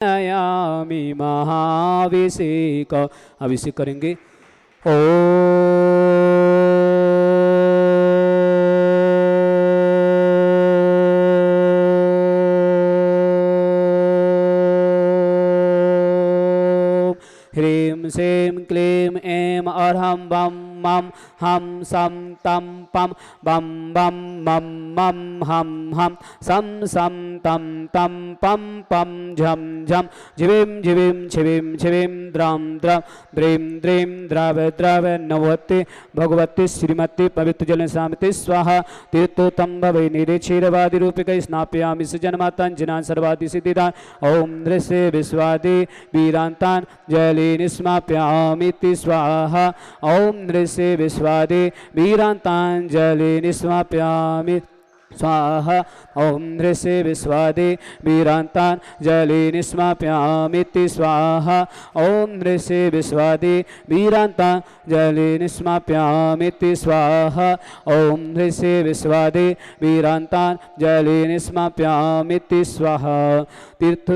यामी महाभिषेक। अभिषेक करेंगे। ओ ह्रीं श्रीं क्लीं ऐं अर्हं बम मम हम सम तम पम बम बम मम मम हम हम सम सम तम तम पम पम झम झम झिविं झिविं छिविं छिविं द्रम द्रम द्रीं द्रीं द्रव द्रव नवति भगवती श्रीमती पवित्र जल सामति स्वाहा। तीर्थोत्तम भवै निरे क्षीरवादि रूपिकै स्नापयामि सजन्मातान् जनान् सर्वादि सिद्धिदान्। ओम नृस्य विश्वादि वीरान्तान् जलेन स्मापयामीति स्वाहा। ओम नृस्य विश्वादि वीरान्तान् जलेन स्मापयामि स्वाहा। ओम नृस्य विश्वादि वीरान्तान् जलेन स्मापयामीति स्वाहा। ओम नृस्य विश्वादि वीरान्तान् जलेन स्मापयामीति स्वाहा। ओम नृस्य विश्वादि वीरान्तान् जलेन स्मापयामीति स्वाहा। तीर्थ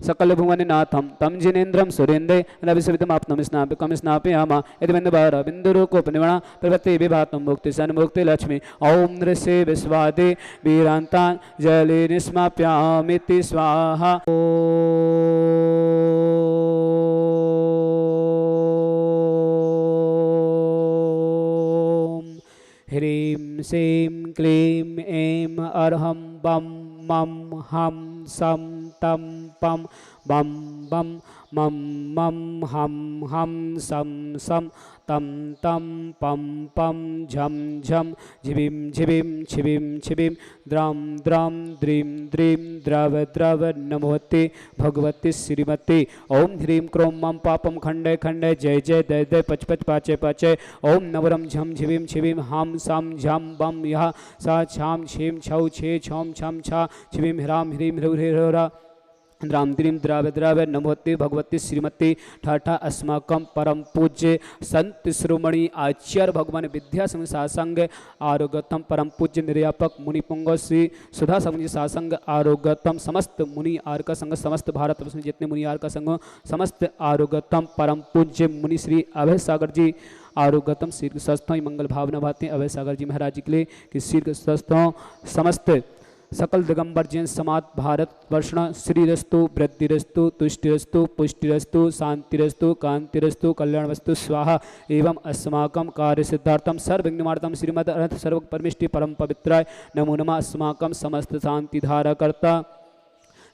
सकल भुवननाथं तम जिनेन्द्रं सुरेन्द्रे रविसवितमाप्तं स्नापकं स्नापयामा यदि बिन्दुभार बिन्दुरूकोपनिवणा प्रवृत्ति विभातं मुक्ति सन्मुक्ति लक्ष्मी। ओम नृस्य विश्वादि वीरान्तान् जलेन स्मापयामीति स्वाहा। ओम ह्रीं श्रीं क्लीं ऐं अर्हं बम मम हम सम तम पम बम बम मम मम हम हम सम सम तम तम पम पम झम झम झिविं झिविं छिविं छिविं द्रम द्रम द्रीं द्रीं द्रव द्रव नमोति भगवती श्रीमती। ओम ह्रीं क्रों मम पापम खंडे खंडे जय जय दय दय पच पच पाचे पाचे। ओम नवरम झम झिविं छिविं हम सम झम बम यह सा छाम छीम छौ छे छौम छम छा छिविं ह्राम ह्रीं ह्रौरा द्राम द्रीं द्राव द्राव नमोति भगवती श्रीमती। ठाठा अस्माकं परम पूज्य संत शिरोमणि आचार्य भगवान विद्या संघ सासंग आरोग्यतम परम पूज्य निर्यापक मुनिपुंग श्री सुधा संघ जी सासंग आरोग्यतम समस्त मुनि आर का संघ समस्त भारत वर्ष में जितने मुनि आर का संघ समस्त आरोग्यतम परम पूज्य मुनि श्री अभय सागर जी आरोग्यतम शीर्घ स्वस्थों मंगल भावना भाते अभय सागर जी महाराज जी के लिए कि शीर्घ स्वस्थों समस्त सकल दिगंबर जैन समाज भारत वर्षण श्रीरस्तु वृद्धिरस्तु तुष्टिरस्तु पुष्टिरस्तु शांतिरस्तु कांतिरस्तु कल्याणवस्तु स्वाहा। एवं अस्माकं कार्य सिद्धार्थम सर्वविघ्नमार्तम श्रीमद अर्थ सर्व परमिष्टि परम पवित्राय नमो नमः। अस्माकं समस्त शांति धारकर्ता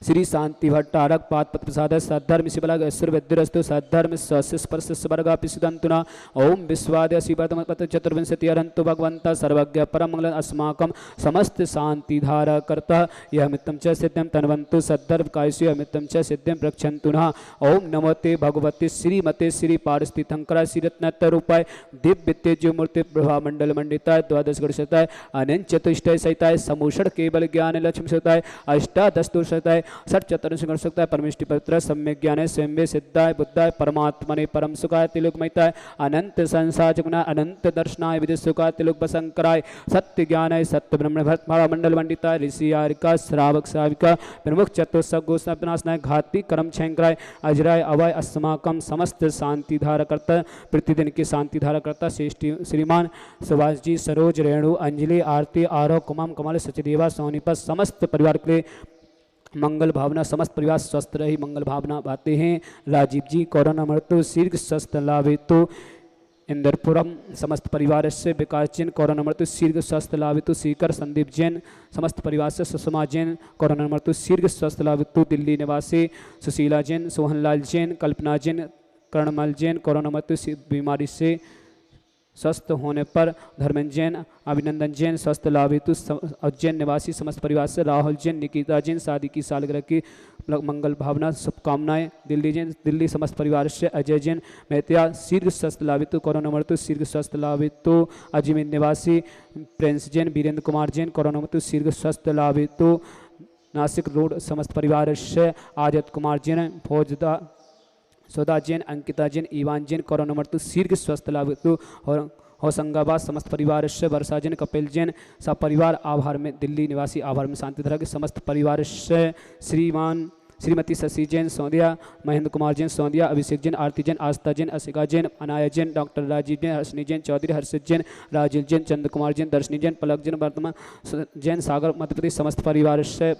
श्री शांति भट्टारक पाद पत्र प्रसाद सद्धर्म शिवलग ऐश्वर्यद्रस्तु सद्धर्म स्पर्श स्वर्गा पिसिदंतुना। ओम विश्वाद्य शिवतम पत्र चतुर्विंशति अरंतु भगवंता सर्वज्ञ परम मंगल अस्माकं समस्त शांति धारकर्ता यह मित्रं च सिद्ध्यं तन्वन्तु सद्धर्म कायस्य मित्रं च सिद्ध्यं रक्षन्तु नः। ओम नमोते भगवती श्रीमते श्री पारस्थितंकरा श्रीरत्नत्व रूपाय दिव्य तेजो मूर्ति प्रभा मंडल मंडिताय द्वादश गणसताय अनंत चतुष्टय सहिताय समूषण केवल ज्ञान लक्ष्मी सताय अष्टादश सताय षट चतुर्दश गण सकता है परमिष्टि पवित्र सम्यक ज्ञान स्वयं सिद्धाय बुद्धाय परमात्मने परम सुखाय तिलोकमयताय अनंत संसार गुणा अनंत दर्शनाय विदि सुखाय तिलोक बसंकराय सत्य ज्ञानाय सत्य ब्रह्म भरतमाला मंडल मंडिताय ऋषि आरिका श्रावक श्राविका प्रमुख चतुस्सव गोस्नापनाशनाय घाती कर्म छंकराय अजराय अवय अस्माकं समस्त शांति धारकर्ता प्रतिदिन की शांति धारकर्ता श्रीमान सुभाष जी सरोज रेणु अंजलि आरती आरोह कुमाम कमल सचदेवा सोनीपत समस्त परिवार के लिए मंगल भावना समस्त परिवार स्वस्थ रही मंगल भावना बातें हैं। राजीव जी कोरोना मृत्यु शीर्घ स्वस्थ लाभितु इंदरपुरम समस्त परिवार से विकास जैन कोरोना मृत्यु शीर्घ स्वस्थ लाभितु सीकर संदीप जैन समस्त परिवार से सुषमा जैन कोरोना मृत्यु शीर्घ स्वस्थ लाभितु दिल्ली निवासी सुशीला जैन सोहनलाल जैन कल्पना जैन कर्णमल जैन कोरोना मृत्यु बीमारी से स्वस्थ होने पर धर्मेंद्र जैन अभिनंदन जैन स्वस्थ लाभितु उज्जैन निवासी समस्त परिवार से राहुल जैन निकिता जैन शादी की सालगिरह की मंगल भावना शुभकामनाएं दिल्ली जैन दिल्ली समस्त परिवार से अजय जैन मेहतिया शीर्घ स्वस्थ लाभितु कोरोना मृत्यु शीर्घ स्वस्थ लाभितु अजमेर निवासी प्रिंस जैन वीरेंद्र कुमार जैन कोरोना मृत्यु शीर्घ स्वस्थ लाभितु नासिक रोड समस्त परिवार से आदित्य कुमार जैन फौजदा सौदा जैन अंकिता जैन ईवान जैन कोरोना मृत्यु शीर्घ स्वस्थ लाभितु और होशंगाबाद समस्त परिवार से वर्षा जैन कपिल जैन सब परिवार आभार में दिल्ली निवासी आभार में शांति धारा के समस्त परिवार से श्रीमान श्रीमती शशि जैन सौंदिया, महेंद्र कुमार जैन सौंदिया, अभिषेक जैन, आरती जैन, आस्था जैन, असिका जैन, अनाया जैन, डॉक्टर राजीव जैन, हर्षनी जैन, चौधरी हर्षित जैन, राजीव जैन, चंद्र कुमार जैन, दर्शनी जैन, पलक जैन, वर्तमान जैन, सागर मध्य प्रदेश, समस्त परिवार से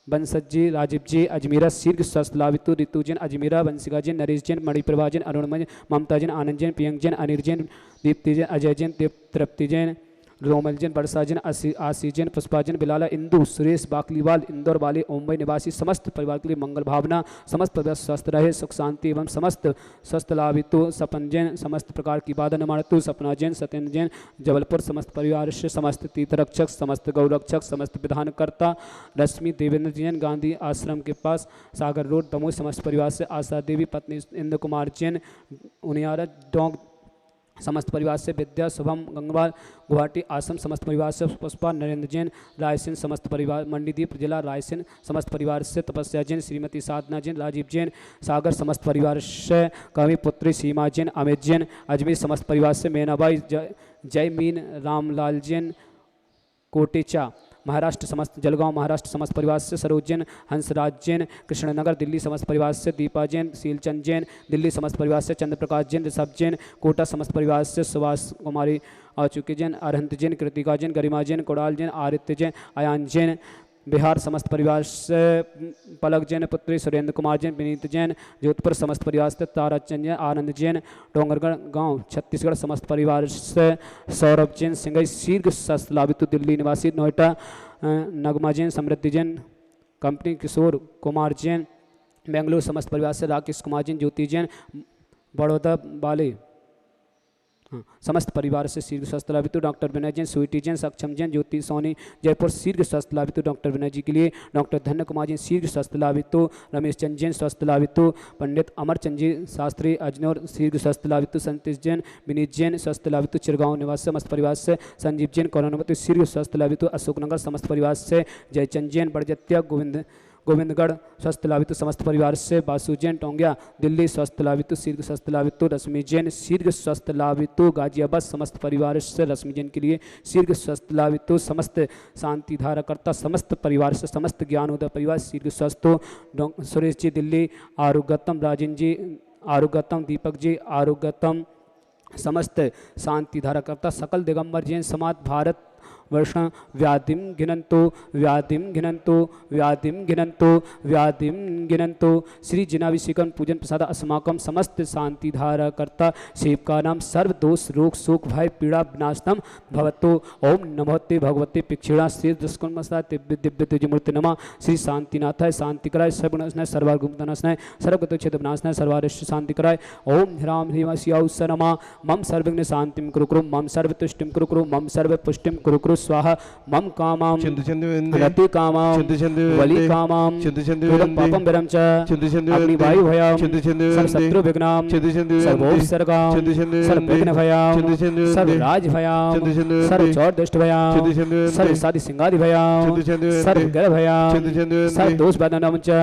बंसज जी, राजीव जी, अजमीरा, शीर्घ स्वस्थ लाभितु, ऋतु जैन, अजमीरा, वंशिका जैन, नरेश जैन, मणिप्रभा जैन, अरुणमय, ममता जैन, आनंद जैन, प्रियंक जैन, अनिल जैन, दीप्ति जैन, अजय जैन, तृप्ति जैन, रोमल जैन, वर्षा जैन, आशी जैन, पुष्पा जैन, बिलाला, इंदु, सुरेश बाकलीवाल, इंदौर वाले, मुंबई निवासी समस्त परिवार के लिए मंगल भावना, समस्त परिवार स्वस्थ रहे, सुख शांति एवं समस्त स्वस्थ लाभितु, सपन जैन, समस्त प्रकार की बाधा न मानतु, सपना जैन, सत्येंद्र जैन, जबलपुर, समस्त परिवार से समस्त तीर्थरक्षक, समस्त गौरक्षक, समस्त विधानकर्ता, रश्मि देवेंद्र जैन, गांधी आश्रम के पास, सागर रोड, दमोह, समस्त परिवार से आशा देवी, पत्नी इंद्र कुमार जैन, उनियारा डोंग, समस्त परिवार से विद्या, शुभम गंगवाल, गुवाहाटी आश्रम, समस्त परिवार से पुष्पा, नरेंद्र जैन, रायसेन, समस्त परिवार, मंडीदीप जिला रायसेन, समस्त परिवार से तपस्या जैन, श्रीमती साधना जैन, राजीव जैन, सागर, समस्त परिवार से कवि पुत्री सीमा जैन, अमित जैन, अजमेर, समस्त परिवार से मेनाबाई, जयमीन, रामलाल जैन, कोटेचा महाराष्ट्र, समस्त जलगांव महाराष्ट्र, समस्त परिवार से सरोज जैन, हंसराज जैन, कृष्णनगर दिल्ली, समस्त परिवार से दीपा जैन, सीलचंद जैन, दिल्ली, समस्त परिवार से चंद्रप्रकाश जैन, ऋषभ जैन, कोटा, समस्त परिवार से सुभाष कुमारी आचुकी जैन, अरहंत जैन, कृतिका जैन, गरिमा जैन, कोडाल जैन, आदित्य जैन, अयान जैन, बिहार, समस्त परिवार से पलक जैन, पुत्री सुरेंद्र कुमार जैन, विनीत जैन, जोधपुर, समस्त परिवार से ताराचंद जैन, आनंद जैन, डोंगरगढ़ गांव छत्तीसगढ़, समस्त परिवार से सौरभ जैन, सिंगई, शीर्घ स्वस्थ लाभितु, दिल्ली निवासी, नोएडा, नगमा जैन, समृद्धि जैन, कंपनी, किशोर कुमार जैन, बेंगलुरु, समस्त परिवार से राकेश कुमार जैन, ज्योति जैन, बड़ौदा वाले, समस्त परिवार से शीर्घ स्वस्थ लाभितु, डॉक्टर विनय जैन, स्वीटी जैन, सक्षम जैन, ज्योति सोनी, जयपुर, शीर्घ स्वस्थ लाभितु, डॉक्टर विनय जी के लिए, डॉक्टर धन्य कुमार जैन, शीर्घ स्वस्थ लाभितु, रमेश चंद जैन, स्वस्थ लाभितु, पंडित अमरचंद जी शास्त्री, अजनौर, शीर्घ स्वस्थ लाभितु, संतोष जैन, विनीत जैन, स्वस्थ लाभितु, चिरगांव निवास, समस्त परिवार से संजीव जैन, कोरोनावती, शीर्घ स्वस्थ लाभितु, अशोकनगर, समस्त परिवार से जयचंद जैन, बड़जत्या, गोविंदगढ़, स्वस्थ लाभितु, समस्त परिवार से बासु जैन, टोंगिया, दिल्ली, स्वस्थ लाभितु, शीर्घ स्वस्थ लाभितु, रश्मि जैन, शीर्घ स्वस्थ लाभितु, गाजियाबाद, समस्त परिवार से रश्मि जैन के लिए शीर्घ स्वस्थ लाभितु, समस्त शांति धाराकर्ता, समस्त परिवार से समस्त ज्ञानोदय परिवार शीर्घ स्वस्थ, सुरेश जी, दिल्ली, आरुगतम, राजन जी, आरुगतम, दीपक जी, आरुगतम, समस्त शांति धाराकर्ता, सकल दिगंबर जैन समाज भारत वर्षा, व्याधिम घिनंतो, व्याधिम घिनंतो, व्याधिम घिनंतो, व्याधिम घिनंतो, श्री जिनाभिषेकम पूजन प्रसाद अस्माकम, समस्त शांति धारा कर्ता शिवका नाम, सर्व दोष रोग शोक भय पीड़ा विनाशनम भवतो, ओम नमोते भगवते पिक्षिणा श्री दुष्कर्मस्ता दिव्य दिव्य तुजमूर्ति नमः, श्री शांतिनाथाय शांतिकराय, सर्वनाशनाय सर्वार्गुप्तनाशनाय, सर्वगतोच्छेद विनाशनाय, सर्वारिष्ट शांतिकराय, ओम ह्राम ह्रीम शिवाय नमः, मम सर्वज्ञ शांतिम कुरु कुरु, मम सर्वतुष्टिम कुरु कुरु, मम सर्वपुष्टिम कुरु कुरु स्वाहा, मम कामां रति कामां वली कामां कृतं पापं विरम च अग्निवायु भयां सर्वशत्रु विघ्नां सर्वोपसर्गां सर्वविघ्न भयां सर्वराज भयां सर्वचौर दुष्ट भयां सर्वसादि सिंगादि भयां सर्वग्रह भयां सर्वदोष बदनं च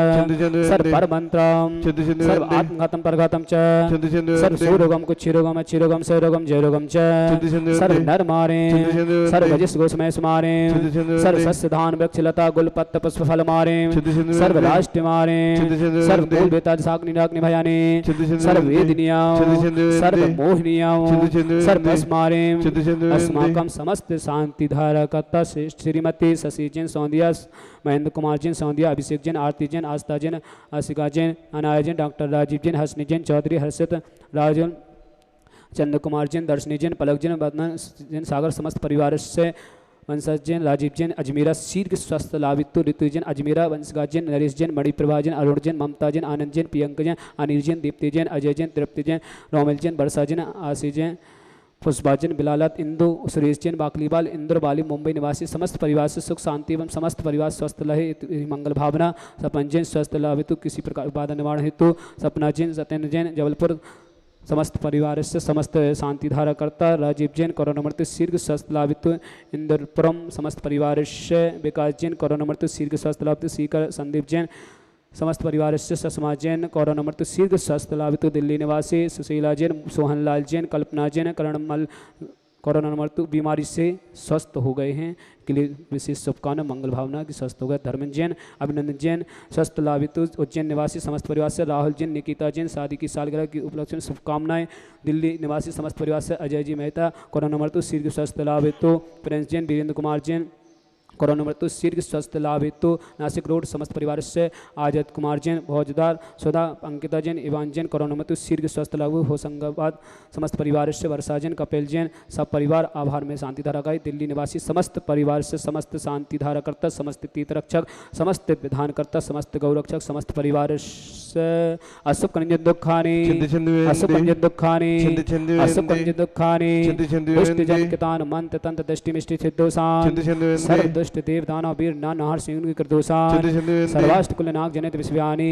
सर्वपरमन्त्रं सर्व आत्मघातं परघातं च सर्वसुरोगं कुच्छिरोगं अच्छिरोगं सरोगं जयरोगं च सर्वनरमारे सर्वगजिस गोस्मय सुमारे सर्वसस्य धान वृक्ष लता गुलपत्र पुष्प फल मारे सर्वराष्ट्र मारे सर्वकूल बेताज साग्नि नाग्नि भयाने सर्ववेदिनियां सर्वमोहिनियां सर्वस मारे अस्माकं समस्त शांति धारकर्ता श्रीमती शशि जैन सौंदिया, महेंद्र कुमार जैन सौंदिया, अभिषेक जैन, आरती जैन, आस्था जैन, आशिका जैन, अनाया जैन, डॉक्टर राजीव जैन, हर्षनी जैन, चौधरी हर्षित राजन, चंद्र कुमार जैन, दर्शनी जैन, पलक जैन, बदना जैन, सागर, समस्त परिवार से वंशज जैन, राजीव जैन, अजमेरा, शीर्घ स्वस्थ लाभितु, ऋतु जैन, अजमेरा, वंशगा जैन, नरेश जैन, मणिप्रभा जैन, अरुण जैन, ममता जैन, आनंद जैन, प्रियंक जैन, अनिल जैन, दीप्ति जैन, अजय जैन, तृप्ति जैन, रोमल जैन, वर्षा जैन, आशी जैन, पुष्पा जैन, बिलालत, इंदु, सुरेश जैन, बाकलीवाल, इंदौर वाली, मुंबई निवासी, समस्त परिवार से सुख शांति एवं समस्त परिवार स्वस्थ रहे मंगल भावना, सपन जैन, स्वस्थ लाभितु, किसी प्रकार बाधा निवारण हेतु, सपना जैन, सत्येंद्र जैन, जबलपुर, समस्त परिवार से समस्त शांति धारा करता, राजीव जैन, कोरोना मृत्यु शीर्घ स्वस्थ लाभितु, इंद्रपुरम, समस्त परिवार से विकास जैन, कोरोना मृत्यु शीर्घ स्वस्थ लाभितु, सीकर संदीप जैन, समस्त परिवार से ससमा जैन, कोरोना मृत्यु शीर्घ स्वस्थ लाभितु, दिल्ली निवासी सुशीला जैन, सोहनलाल जैन, कल्पना जैन, करणमल कोरोना मृत्यु बीमारी से स्वस्थ हो गए हैं के लिए विशेष शुभकामना मंगल भावना की स्वस्थ हो गए। धर्मेंद्र जैन, अभिनंदन जैन, स्वस्थ लाभित उज्जैन निवासी समस्त परिवार से राहुल जैन, निकिता जैन शादी की सालगिरह की उपलक्ष्य में शुभकामनाएं। दिल्ली निवासी समस्त परिवार से अजय जी मेहता, कोरोना मृत्यु शीघ्र स्वस्थ लाभित। प्रिंस जैन, वीरेंद्र कुमार जैन, कोरोना मृत्यु शीघ्र स्वस्थ लाभित। नासिक रोड समस्त परिवार से आजाद कुमार जैन, भोजदार सुधा, अंकिता जैन, इवान जैन, कोरोना मृत्यु शीघ्र स्वस्थ लागू। होशंगाबाद समस्त परिवार से वर्षा जैन, कपिल जैन, सब परिवार आभार में शांति धारा गाई। दिल्ली निवासी समस्त परिवार से समस्त शांति धारा करता, समस्त तीर्थ रक्षक, समस्त विधान करता, समस्त गौरक्षक, समस्त परिवार से अशुभ कंजन दुखानी, अशुभ कंजन दुखानी, अशुभ कंजन दुखानी, दुष्ट जन कितान मंत तंत्र दृष्टि मिष्टि सिद्धोसान, सर्व दुष्ट देव दानव वीर नार सिंह की करदोसान, सर्वाष्ट कुल नाग जनित विश्व्यानी,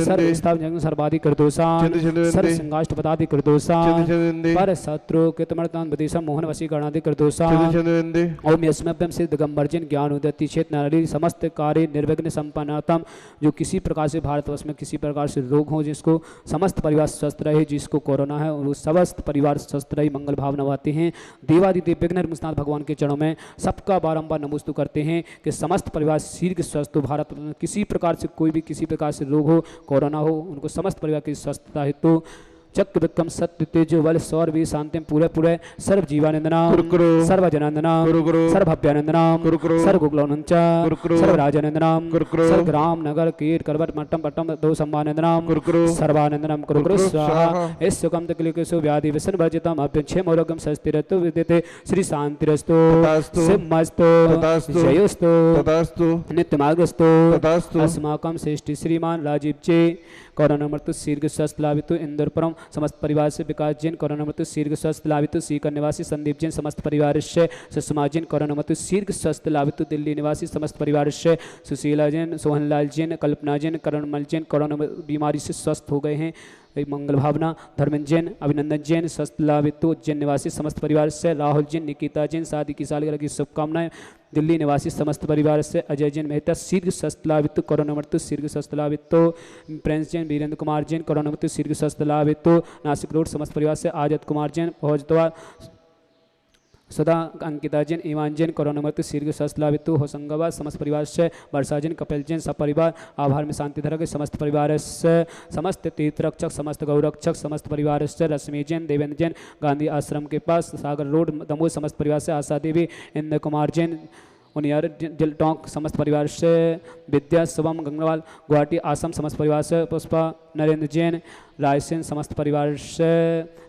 सर्व स्थाव जंग सर्वाधिक करदोसान, सर्व संगाष्ट पदादि करदोसान, पर शत्रु कृतमर्तान बदिशम मोहन वशी गणादि करदोसान। ओम यस्मभ्यम सिद्ध दिगंबरजन ज्ञान उदति क्षेत्र नारी समस्त कार्य निर्विघ्न संपन्नतम। जो किसी प्रकार से भारतवर्ष में किसी प्रकार से रोग हो, जिसको समस्त परिवार स्वस्थ रहे, जिसको कोरोना है वो समस्त परिवार स्वस्थ रहे, मंगल भावना आते हैं। देवादिदेव विघ्न मुस्ताद भगवान के चरणों में सबका बारंबार नमोस्तु करते हैं कि समस्त परिवार शीघ्र स्वस्थ हो। भारत में किसी प्रकार से कोई भी किसी प्रकार से रोग हो, कोरोना हो, उनको समस्त परिवार की स्वस्थता हेतु चक्र विक्रम सत्य तेज बल सौर भी शांति पूरे पूरे सर्व जीवानंदनाम, सर्व जनानंदनाम, सर्व भव्यानंदनाम, सर्व गुगलोनंच, सर्व राजानंदनाम, सर्व ग्राम नगर कीट करवट मट्टम पट्टम दो संबानंदनाम, सर्वानंदनम कुरु स्वाहा। इस सुकम तकलीकेशु व्याधि विसन भजितम अभ्यक्षे मोरगम सस्तिरतु विद्यते श्री शांतिरस्तु सिद्धमस्तु जयोस्तु नित्यमार्गस्तु। अस्माकं श्रेष्ठ श्रीमान राजीव जी कोरोना मृत्यु शीघ्र स्वस्थ लाभित। इंदौरपुरम समस्त परिवार से विकास जैन, कोरोना मृत्यु शीघ्र स्वस्थ लाभित। सीकर निवासी संदीप जैन, समस्त परिवार से सुषमा जैन, कोरोना मृत्यु शीघ्र स्वस्थ लाभित। दिल्ली निवासी समस्त परिवार से सुशीला जैन, सोहनलाल जैन, कल्पना जैन, करणमल जैन, कोरोना बीमारी से स्वस्थ हो गए हैं, मंगल भावना। धर्मेंद्र जैन, अभिनंदन जैन, स्वस्थ लाभित। उज्जैन निवासी समस्त परिवार से राहुल जैन, निकिता जैन, शादी की सालगिरह की शुभकामनाएं। दिल्ली निवासी समस्त परिवार से अजय जैन मेहता, शीघ्र स्वस्थ लाभित। कोरोना मृत्यु शीघ्र स्वस्थ लाभित। प्रिंस जैन, वीरेंद्र कुमार जैन, कोरोना मृत्यु शीघ्र स्वस्थ लाभित। नासिक रोड समस्त परिवार से आजाद कुमार जैन, भोजद्वार सदा, अंकिता जैन, ईमान जैन, कोरोना मृत्यु शीघ्र स्वस्थ लाभित। होशंगाबाद समस्त परिवार से वर्षा जैन, कपिल जैन, सब परिवार आभार में शांति धरा के समस्त परिवार से समस्त तीर्थ रक्षक, समस्त गौरक्षक, समस्त परिवार से रश्मि जैन, देवेंद्र जैन, गांधी आश्रम के पास सागर रोड दमोह समस्त परिवार से आशा देवी, इंद्र कुमार जैन, उनियार दिल टोंक समस्त परिवार से विद्या शुभम गंगवाल, गुवाहाटी आसम समस्त परिवार से पुष्पा, नरेंद्र जैन, रायसेन समस्त परिवार से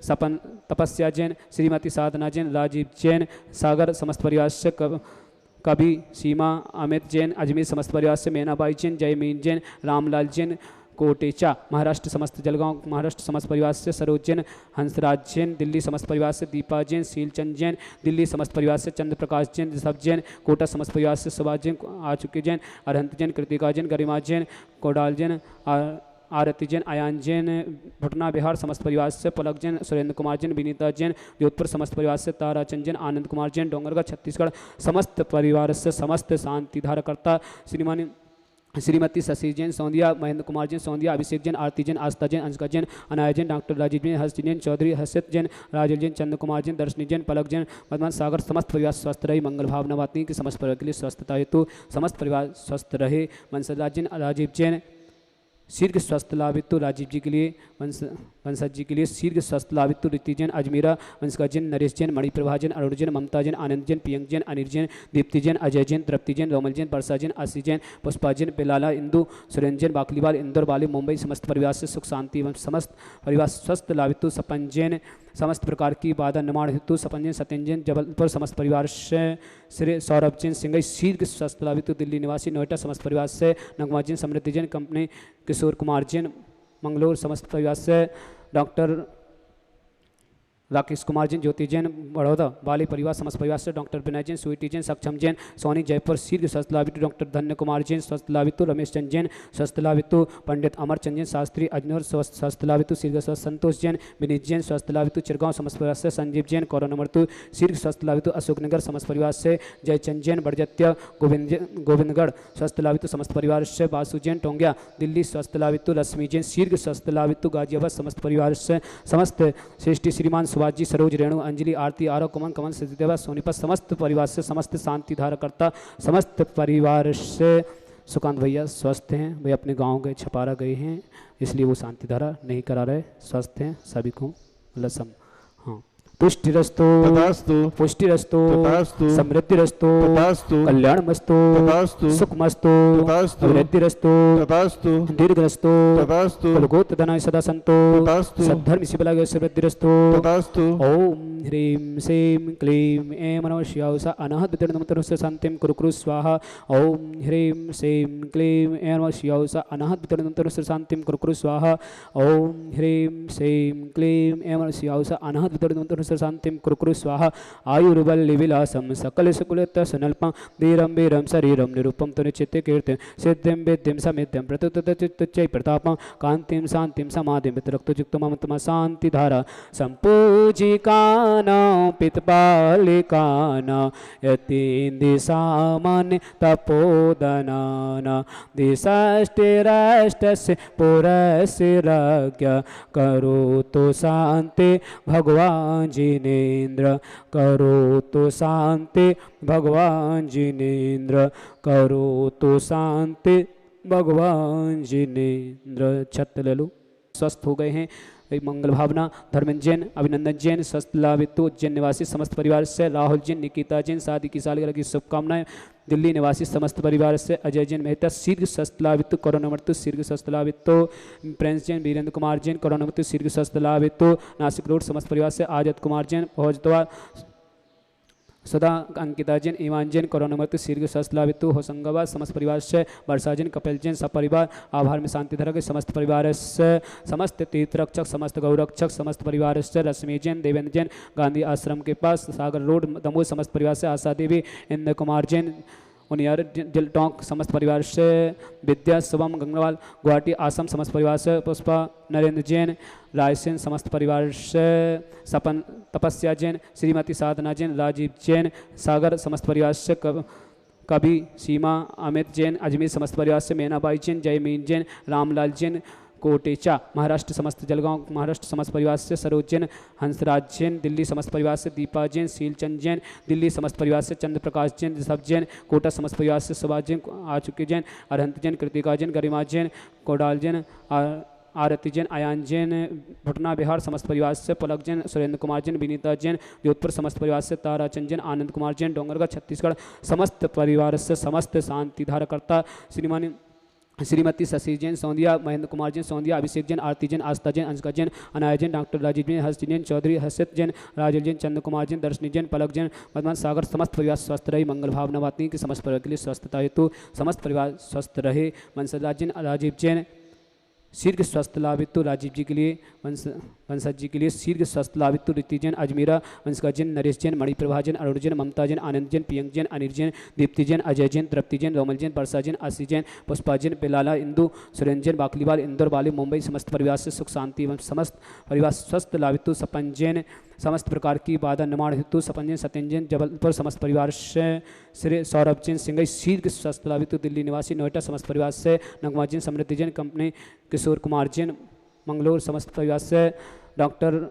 सपन तपस्या जैन, श्रीमती साधना जैन, राजीव जैन, सागर समस्त परिवार से कवि सीमा, अमित जैन, अजमेर समस्त परिवार से मैनाबाई जैन, जयमीन जैन, रामलाल जैन, कोटेचा महाराष्ट्र समस्त जलगांव महाराष्ट्र समस्त परिवार से सरोज जैन, हंसराज जैन, दिल्ली समस्त परिवार से दीपा जैन, शीलचंद जैन, दिल्ली समस्त परिवार से चंद्र प्रकाश जैन, ऋषभ जैन, कोटा समस्त परिवार से सुभाष जैन, आ चुके जैन, अरहंत जैन, कृतिका जैन, गरिमा जैन, कोडाल जैन, आरती जैन, अयान जैन, पटना बिहार समस्त परिवार से पलक जैन, सुरेंद्र कुमार जैन, विनीता जैन, जोधपुर समस्त परिवार से ताराचंद जैन, आनंद कुमार जैन, डोंगरगढ़ छत्तीसगढ़ समस्त परिवार से समस्त शांति धाराकर्ता श्रीमती शशि जैन सौंदिया, महेंद्र कुमार जैन सौंदिया, अभिषेक जैन, आरती जैन, आस्था जैन, अंशका जैन, अनाया जैन, डॉक्टर राजीव जैन, हर्ष जैन, चौधरी हर्षित जैन, राजल जैन, चंद्र कुमार जैन, दर्शनी जैन, पलक जैन, मदमान सागर समस्त परिवार स्वस्थ रहे, मंगल भावना बाती कि समस्त परिवार के लिए स्वस्थता हेतु समस्त परिवार स्वस्थ रहे। वंशराज जैन, राजीव जैन शीघ्र स्वस्थ लाभित। राजीव जी के लिए वंशज जी के लिए शीघ्र स्वस्थ लाभित। ऋति जैन, अजमेरा, वंशका जैन, नरेश जैन, मणिप्रभा जैन, अरुण जैन, ममता जैन, आनंद जैन, प्रियंक जैन, अनिल जैन, दीप्ति जैन, अजय जैन, तृप्ति जैन, रोमल जैन, वर्षा जैन, आशी जैन, पुष्पा जैन, बेलाला, इंदु, सुरेंद्र जैन, बाकलीवाल, इंदौर, बाली, मुंबई समस्त परिवार से सुख शांति एवं समस्त परिवार स्वस्थ लाभित। सपन जैन समस्त प्रकार की बाधा निर्माण हेतु सपन जैन, सत्यन जैन, जबलपुर समस्त परिवार से श्री सौरभ जैन, सिंगई शीघ्र स्वस्थ लाभित। दिल्ली निवासी नोएडा समस्त परिवार से नगमा जैन, समृद्धि जैन, कंपनी किशोर कुमार जैन, मंगलोर समस्त परिवार से डॉक्टर राकेश कुमार जैन, ज्योति जैन, बड़ौदा, बाली परिवार समस्त परिवार से डॉक्टर विनय जैन, स्वीटी जैन, सक्षम जैन, सोनी जयपुर शीघ्र स्वस्थ लाभित। डॉक्टर धन्य कुमार जैन स्वस्थ लाभित। रमेश चंद जैन स्वस्थ लाभित। पंडित अमर चंद जैन शास्त्री अजनौर स्वस्थ लाभित। शीघ्र स्वस्थ संतोष जैन, विनीत जैन स्वस्थ लाभित। चिरगांव समस्त परिवार से संजीव जैन, कोरोना मृत्यु शीघ्र स्वस्थ लाभित। अशोकनगर समस्त परिवार से जयचंद जैन, बड़जत्या, गोविंदगढ़ स्वस्थ लाभित। समस्त परिवार से बासु जैन, टोंगिया, दिल्ली स्वस्थ लाभित। रश्मि जैन शीघ्र स्वस्थ लाभित। गाजियाबाद समस्त परिवार से समस्त श्रेष्ठी श्रीमान सुभाष जी, सरोज, रेणु, अंजलि, आरती, आरव, कुमन, कमल, सिद्धिदेवा, सोनीपत, समस्त परिवार से समस्त शांति धारकर्ता समस्त परिवार से सुकांत भैया स्वस्थ हैं। वे अपने गांव गए, छपारा गए हैं, इसलिए वो शांति धारा नहीं करा रहे। स्वस्थ हैं सभी को लसम। हाँ, पुष्टिरस्तु तथास्तु, पुष्टिरस्तु तथास्तु, समृद्धिरस्तु तथास्तु, कल्याणमस्तु तथास्तु, सुखमस्तु तथास्तु, अभिवृद्धिरस्तु तथास्तु, दीर्घरस्तु तथास्तु, कुलगोत्रधनाय सदा सन्तु तथास्तु, सद्धर्म शिवलागे समृद्धिरस्तु। तथास्तु। ओम ह्रीं श्रीं क्लीं ऐं नमः शिवाय स अनहद वितरणमतरुस्य शान्तिं कुरु स्वाहा। ओम ह्रीं श्रीं क्लीं ऐं नमः शिवाय स अनहद वितरणमतरुस्य शान्तिं कुरु स्वाहा। ओम ह्रीं श्रीं क्लीं ऐं नमः शिवाय स अनहद वितरणमतरुस्य शान्तिं कुरु स्वाहा। आयुर्बल्लि विलासं सकल सुकुलता सनल्पं धीरं वीरं शरीरं निरूपं तु निश्चित्य कीर्तिं सिद्धिं विद्धिं समिद्धिं प्रतुतचित्तचै प्रतापं कान्तिं शान्तिं समाधिं वितरक्तयुक्तं मम शान्तिधारा सम्पूजिकानां पितपालिकानां यतीन्द्रिसामान्य तपोदनानां दिशाष्टिराष्टस्य पुरस्य राज्ञा करोतु शान्ति भगवान् जिनेन्द्र करोतु शान्ति भगवान् जिनेन्द्र करोतु शान्ति भगवान जिनेन्द्र। छत ले लो। स्वस्थ हो गए हैं। एक मंगल भावना धर्मेंद्र जैन, अभिनंदन जैन, स्वस्थ लाभित उज्जैन निवासी समस्त परिवार से राहुल जैन, निकिता जैन शादी की सालगिरह की शुभकामनाएं। दिल्ली निवासी समस्त परिवार से अजय जैन मेहता शीघ्र स्वस्थ लाभित, कोरोना मृत्यु शीघ्र स्वस्थ लाभित। प्रिंस जैन, वीरेंद्र कुमार जैन, कोरोना मृत्यु शीघ्र स्वस्थ लाभित। नासिक रोड समस्त परिवार से आजत कुमार जैन, भोजद्वार सदा अंकिता जैन, ईमान जैन, कोरोना मृत्यु शीघ्र स्वस्थ लाभित। होशंगाबाद समस्त परिवार से वर्षा जैन, कपिल जैन, सब परिवार आभार में शांति धरा के समस्त परिवार से समस्त तीर्थरक्षक समस्त गौरक्षक समस्त परिवार से रश्मि जैन, देवेंद्र जैन, गांधी आश्रम के पास सागर रोड दमोह समस्त परिवार से आशा देवी, इंद्र कुमार जैन, उनियार दिल टोंक समस्त परिवार से विद्या शुभम गंगवाल, गुवाहाटी आसम समस्त परिवार से पुष्पा, नरेंद्र जैन, रायसेन समस्त परिवार से सपन तपस्या जैन, श्रीमती साधना जैन, राजीव जैन, सागर समस्त परिवार से कवि सीमा, अमित जैन, अजमेर समस्त परिवार से मीनाबाई जैन, जयमीन जैन, रामलाल जैन, कोटेचा महाराष्ट्र समस्त जलगांव महाराष्ट्र समस्त परिवार से सरोज जैन, हंसराज जैन, दिल्ली समस्त परिवार से दीपा जैन, शीलचंद जैन, दिल्ली समस्त परिवार से चंद्र प्रकाश जैन, ऋषभ जैन, कोटा समस्त परिवार से सुभाष जैन, आ चुके जैन, अरहंत जैन, कृतिका जैन, गरिमा जैन, कोडाल जैन, आरती जैन, आयान जैन, भटना बिहार समस्त परिवार से पलक जैन, सुरेंद्र कुमार जैन, विनीता जैन, जोधपुर समस्त परिवार से ताराचंद जैन, आनंद कुमार जैन, डोंगरगढ़ छत्तीसगढ़ समस्त परिवार से समस्त शांति धारकर्ता श्रीमान श्रीमती शशि जैन सौंदिया, महेंद्र कुमार जैन सौंदिया, अभिषेक जैन, आरती जैन, आस्था जैन, अंशिका जैन, अनाया जैन, डॉक्टर राजीव जैन, हर्ष जैन, चौधरी हर्षित जैन, राजल जैन, चंद्र कुमार जैन, दर्शनी जैन, पलक जैन, मदमान सागर समस्त परिवार स्वस्थ रहे। मंगल भावना बात कि समस्त परिवार के लिए स्वस्थता हेतु समस्त परिवार स्वस्थ रहे। वंशराज जैन, राजीव जैन शीघ्र स्वस्थ लाभित राजीव जी के लिए, वंशज जी के लिए शीघ्र स्वस्थ लाभित ऋति जैन, अजमीरा, वंशका जैन, नरेश जैन, मणिप्रभा जैन, अरुण जैन, ममता जैन, आनंद जैन, प्रियंक जैन, अनिल जैन, दीप्ति जैन, अजय जैन, तृप्ति जैन, रोमल जैन, वर्षा जैन, आशी जैन, पुष्पा जैन, बेलाला, इंदु, सुरेंद्र जैन, बाकलीवाल, इंदौर वाले, मुंबई समस्त परिवार से सुख शांति एवं समस्त परिवार स्वस्थ लाभित। सपन जैन समस्त प्रकार की बाधा निर्माण हेतु सपन जैन, सत्यन जैन, जबलपुर समस्त परिवार से श्री सौरभ जैन, सिंगई शीघ्र स्वस्थ लाभित। दिल्ली निवासी नोएडा समस्त परिवार से नगमा जैन, समृद्धि जैन, कंपनी किशोर कुमार जैन, मंगलोर समस्त परिवार से डॉक्टर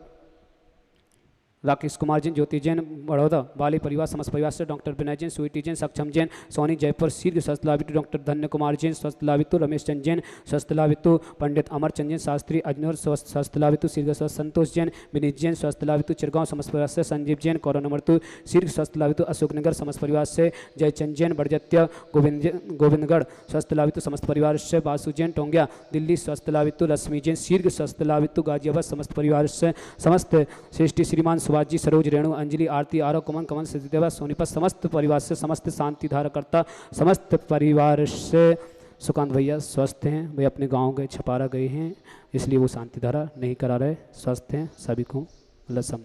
राकेश कुमार जैन, ज्योति जैन, बड़ौदा वाले परिवार समस्त परिवार से डॉक्टर विनय जैन, स्वीटी जैन, सक्षम जैन, सोनी जयपुर शीघ्र स्वस्थ लाभित। डॉक्टर धन्य कुमार जैन स्वस्थ लाभित। रमेश चंद जैन स्वस्थ लाभित। पंडित अमर चंद जैन शास्त्री अजनौर स्वस्थ लाभित। शीघ्र स्वस्थ संतोष जैन, विनीत जैन स्वस्थ लाभित। चिरगांव समस्त परिवार से संजीव जैन, कोरोना मृत्यु शीघ्र स्वस्थ लाभित। अशोकनगर समस्त परिवार से जयचंद जैन, बड़जत्य गोविंदगढ़ स्वस्थ लाभित। समस्त परिवार से बासु जैन, टोंगिया दिल्ली स्वस्थ लाभित। रश्मि जैन शीघ्र स्वस्थ लाभित। गाजियाबाद समस्त परिवार से समस्त श्रेष्ठी श्रीमान सुभाष जी, सरोज, रेणु, अंजलि, आरती, आरव, कुमन, कमल, सिद्धिदेवा, सोनीपत समस्त परिवार से समस्त शांति धारकर्ता समस्त परिवार से सुकांत भैया स्वस्थ हैं। वे अपने गांव गए, छपारा गए हैं, इसलिए वो शांति धारा नहीं करा रहे। स्वस्थ हैं सभी को लसम।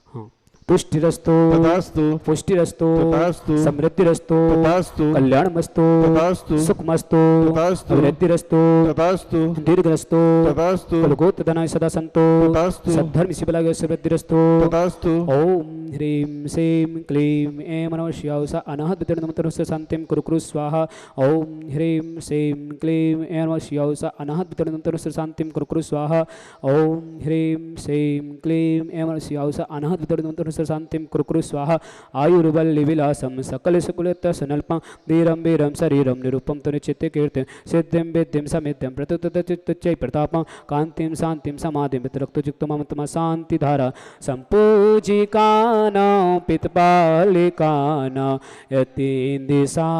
हाँ, पुष्टिरस्तु तथास्तु पुष्टिरस्तु तथास्तु समृद्धिरस्तु तथास्तु कल्याणमस्तु तथास्तु सुखमस्तु तथास्तु अभिवृद्धिरस्तु तथास्तु दीर्घरस्तु तथास्तु कुलगोत्रधनाय सदा सन्तो तथास्तु सद्धर्म शिवलाय समृद्धिरस्तु तथास्तु ओम ह्रीं श्रीं क्लीं ऐं नमः शिवाय स अनाहत वितरणमंत्रस्य शांतिं कुरु कुरु स्वाहा ओम ह्रीं श्रीं क्लीं ऐं नमः शिवाय स अनाहत वितरणमंत्रस्य शांतिं कुरु कुरु स्वाहा ओम ह्रीं श्रीं क्लीं ऐं नमः शिवाय स अनाहत वितरणमंत्रस्य शांतिं कुरु कुरु स्वाहा आयुर्वल्ली विलासं सकल सुकुलता सनल्पं धीरं वीरं शरीरं निरूपं तनुचित्ते कीर्तिं सिद्धिं विद्धिं समिद्धिं प्रतुतचित्तचै प्रतापं कान्तिं शान्तिं समाधिं वितरक्तयुक्तममतम शान्तिधारा सम्पूजिकानां पितपालिकानां यतीन्द्रिसां